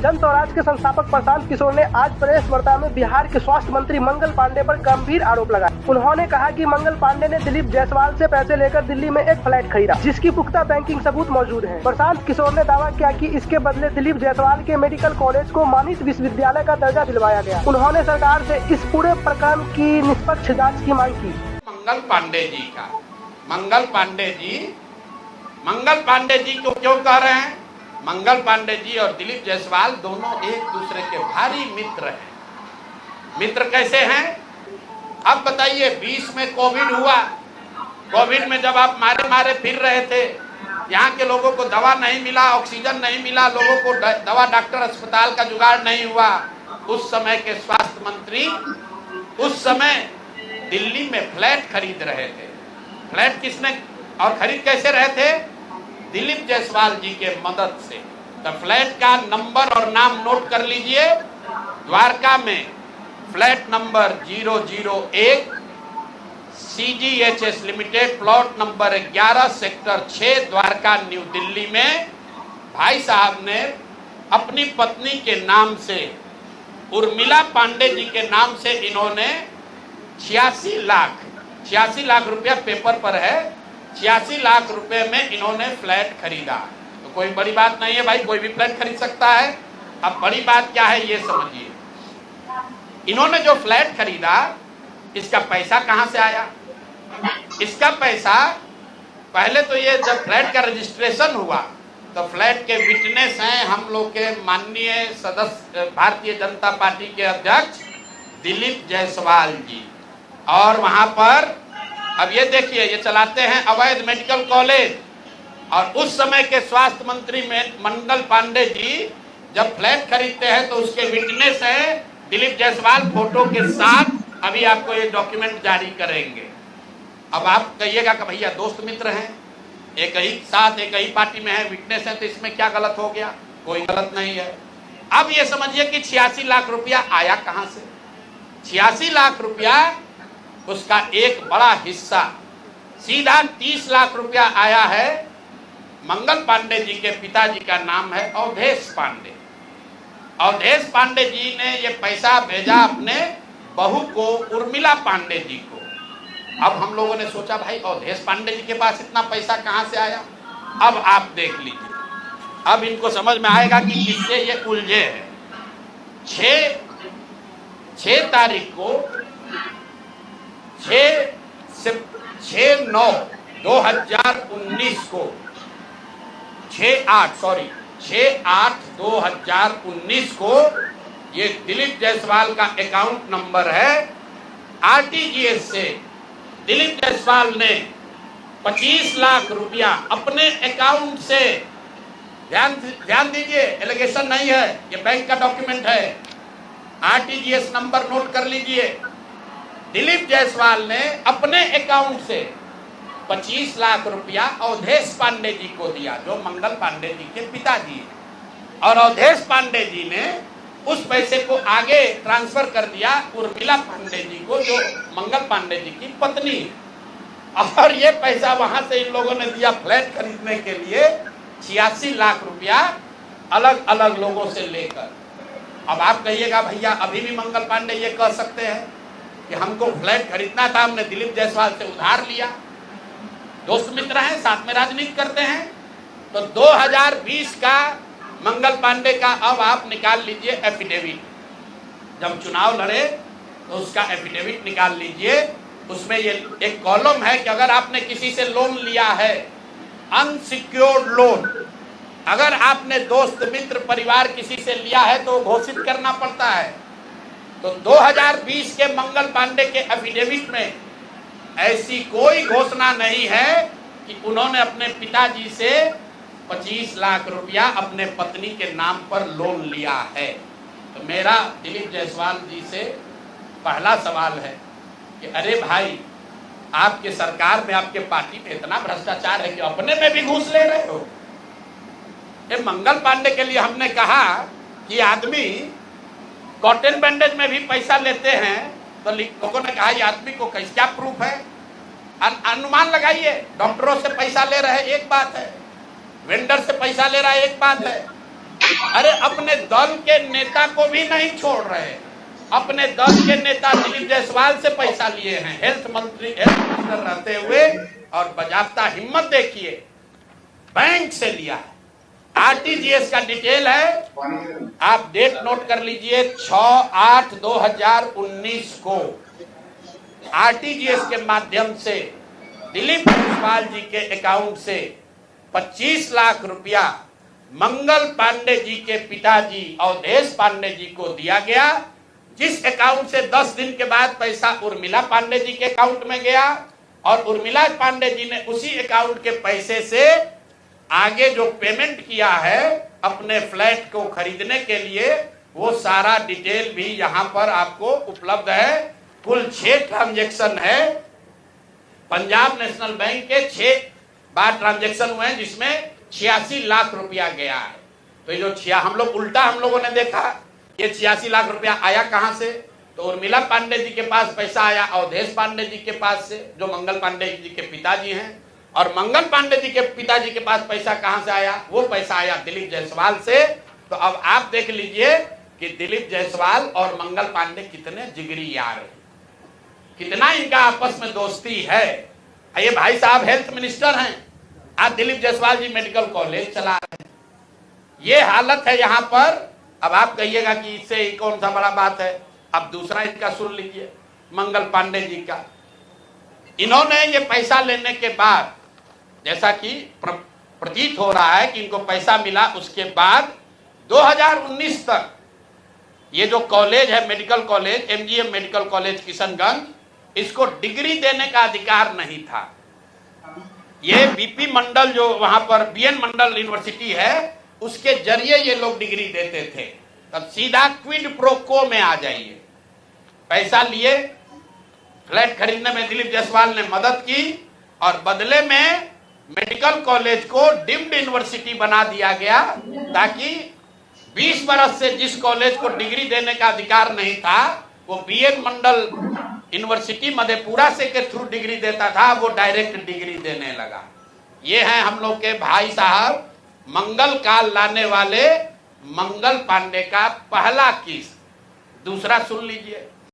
जन स्वराज के संस्थापक प्रशांत किशोर ने आज प्रेस वार्ता में बिहार के स्वास्थ्य मंत्री मंगल पांडे पर गंभीर आरोप लगाए। उन्होंने कहा कि मंगल पांडे ने दिलीप जायसवाल से पैसे लेकर दिल्ली में एक फ्लैट खरीदा, जिसकी पुख्ता बैंकिंग सबूत मौजूद है। प्रशांत किशोर ने दावा किया कि इसके बदले दिलीप जायसवाल के मेडिकल कॉलेज को मानित विश्वविद्यालय का दर्जा दिलवाया गया। उन्होंने सरकार से इस पूरे प्रकरण की निष्पक्ष जाँच की मांग की। मंगल पांडे जी को क्यों कह रहे हैं? मंगल पांडे जी और दिलीप जायसवाल दोनों एक दूसरे के भारी मित्र हैं। मित्र कैसे हैं? अब बताइए, 20 में कोविड हुआ। कोविड में जब आप मारे फिर रहे थे, यहाँ के लोगों को दवा नहीं मिला, ऑक्सीजन नहीं मिला, लोगों को दवा डॉक्टर अस्पताल का जुगाड़ नहीं हुआ। उस समय के स्वास्थ्य मंत्री उस समय दिल्ली में फ्लैट खरीद रहे थे। फ्लैट किसने और खरीद कैसे रहे थे? दिलीप जायसवाल जी के मदद से। तो फ्लैट का नंबर और नाम नोट कर लीजिए। द्वारका में flat number 001 CGHS limited, plot number 11 sector 6 Dwarka new Delhi में भाई साहब ने अपनी पत्नी के नाम से, उर्मिला पांडे जी के नाम से, इन्होंने 86 लाख रुपया पेपर पर है, 86 लाख रुपए में इन्होंने फ्लैट खरीदा। तो कोई बड़ी बात नहीं है भाई, कोई भी फ्लैट खरीद सकता है। अब बड़ी बात क्या है ये समझिए। इन्होंने जो फ्लैट खरीदा, इसका पैसा कहां से आया? इसका पैसा पहले तो ये जब फ्लैट का रजिस्ट्रेशन हुआ तो फ्लैट के विटनेस हैं हम लोग के माननीय सदस्य भारतीय जनता पार्टी के अध्यक्ष दिलीप जायसवाल जी। और वहां पर अब ये देखिए, ये चलाते हैं अवैध मेडिकल कॉलेज। और उस समय के स्वास्थ्य मंत्री में मंगल पांडे जी जब फ्लैट खरीदते हैं तो उसके विटनेस है दिलीप जायसवाल फोटो के साथ। अभी आपको ये डॉक्यूमेंट जारी करेंगे। अब आप कहिएगा कि भैया दोस्त मित्र हैं, एक ही साथ एक ही पार्टी में है, विटनेस है, तो इसमें क्या गलत हो गया? कोई गलत नहीं है। अब ये समझिए कि 86 लाख रुपया आया कहां से? 86 लाख रुपया, उसका एक बड़ा हिस्सा सीधा 30 लाख रुपया आया है। मंगल पांडे जी के पिताजी का नाम है अवधेश पांडे। अवधेश पांडे जी ने ये पैसा भेजा अपने बहू को, उर्मिला पांडे जी को। अब हम लोगों ने सोचा भाई अवधेश पांडे जी के पास इतना पैसा कहां से आया? अब आप देख लीजिए, अब इनको समझ में आएगा कि किससे ये उलझे हैं। 6 तारीख को 6/9/2019 को 6/8/2019 को ये दिलीप जायसवाल का अकाउंट नंबर है। RTGS से दिलीप जायसवाल ने 25 लाख रुपया अपने अकाउंट से, ध्यान दीजिए, एलिगेशन नहीं है, ये बैंक का डॉक्यूमेंट है। RTGS नंबर नोट कर लीजिए। दिलीप जायसवाल ने अपने अकाउंट से 25 लाख रुपया अवधेश पांडे जी को दिया, जो मंगल पांडे जी के पिताजी हैं। और अवधेश पांडे जी ने उस पैसे को आगे ट्रांसफर कर दिया उर्मिला पांडे जी को, जो मंगल पांडे जी की पत्नी है। और ये पैसा वहां से इन लोगों ने दिया फ्लैट खरीदने के लिए, 86 लाख रुपया अलग अलग लोगों से लेकर। अब आप कहिएगा भैया अभी भी मंगल पांडे ये कह सकते हैं कि हमको फ्लैट खरीदना था, हमने दिलीप जायसवाल से उधार लिया। दोस्त मित्र हैं, साथ में राजनीति करते हैं। तो 2020 का मंगल पांडे का अब आप निकाल लीजिए एफिडेविट। जब चुनाव लड़े तो उसका एफिडेविट निकाल लीजिए। उसमें ये एक कॉलम है कि अगर आपने किसी से लोन लिया है, अनसिक्योर्ड लोन, अगर आपने दोस्त मित्र परिवार किसी से लिया है तो घोषित करना पड़ता है। तो 2020 के मंगल पांडे के एफिडेविट में ऐसी कोई घोषणा नहीं है कि उन्होंने अपने पिताजी से 25 लाख रुपया अपने पत्नी के नाम पर लोन लिया है। तो मेरा दिलीप जायसवाल जी से पहला सवाल है कि अरे भाई, आपके सरकार में, आपके पार्टी में इतना भ्रष्टाचार है कि अपने में भी घूस ले रहे हो। ये मंगल पांडे के लिए हमने कहा कि आदमी कॉटन बैंडेज में भी पैसा लेते हैं, तो लोगों ने कहा ये आदमी को क्या प्रूफ है? अनुमान लगाइए। डॉक्टरों से पैसा ले रहे एक बात है, वेंडर से पैसा ले रहा है एक बात है, अरे अपने दल के नेता को भी नहीं छोड़ रहे, अपने दल के नेता दिलीप जायसवाल से पैसा लिए हैं, हेल्थ मिनिस्टर रहते हुए, और बजाबता हिम्मत देखिए, बैंक से लिया है। आरटीजीएस का डिटेल है, आप डेट नोट कर लीजिए, 6/8/2019 को आरटीजीएस के माध्यम से दिलीप जायसवाल जी के अकाउंट से 25 लाख रुपया मंगल पांडे जी के पिताजी अवधेश पांडे जी को दिया गया, जिस अकाउंट से 10 दिन के बाद पैसा उर्मिला पांडे जी के अकाउंट में गया, और उर्मिला पांडे जी ने उसी अकाउंट के पैसे से आगे जो पेमेंट किया है अपने फ्लैट को खरीदने के लिए, वो सारा डिटेल भी यहां पर आपको उपलब्ध है। कुल 6 ट्रांजैक्शन है, पंजाब नेशनल बैंक के 6 बार ट्रांजैक्शन हुए हैं, जिसमें 86 लाख रुपया गया है। तो ये जो हम लोगों ने देखा, ये 86 लाख रुपया आया कहां से? तो उर्मिला पांडे जी के पास पैसा आया अवधेश पांडे जी के पास से, जो मंगल पांडे जी के पिताजी हैं, और मंगल पांडे जी के पिताजी के पास पैसा कहां से आया? वो पैसा आया दिलीप जायसवाल से। तो अब आप देख लीजिए कि दिलीप जायसवाल और मंगल पांडे कितने जिगरी यार हैं, कितना इनका आपस में दोस्ती है। ये भाई साहब हेल्थ मिनिस्टर हैं, आज दिलीप जायसवाल जी मेडिकल कॉलेज चला रहे हैं। ये हालत है यहाँ पर। अब आप कहिएगा कि इससे कौन सा बड़ा बात है। अब दूसरा इनका सुन लीजिए, मंगल पांडे जी का। इन्होंने ये पैसा लेने के बाद, जैसा कि प्रतीत हो रहा है कि इनको पैसा मिला, उसके बाद 2019 तक ये जो कॉलेज है medical college, MGM medical college Kishanganj, इसको डिग्री देने का अधिकार नहीं था। ये बीपी मंडल जो वहां पर बीएन मंडल यूनिवर्सिटी है, उसके जरिए ये लोग डिग्री देते थे। तब सीधा क्विड प्रो को में आ जाइए, पैसा लिए, फ्लैट खरीदने में दिलीप जायसवाल ने मदद की, और बदले में मेडिकल कॉलेज को डीम्ड यूनिवर्सिटी बना दिया गया, ताकि 20 बरस से जिस कॉलेज को डिग्री देने का अधिकार नहीं था, वो बीएन मंडल यूनिवर्सिटी मधेपुरा से के थ्रू डिग्री देता था, वो डायरेक्ट डिग्री देने लगा। ये हैं हम लोग के भाई साहब, मंगल काल लाने वाले मंगल पांडे का पहला केस। दूसरा सुन लीजिए,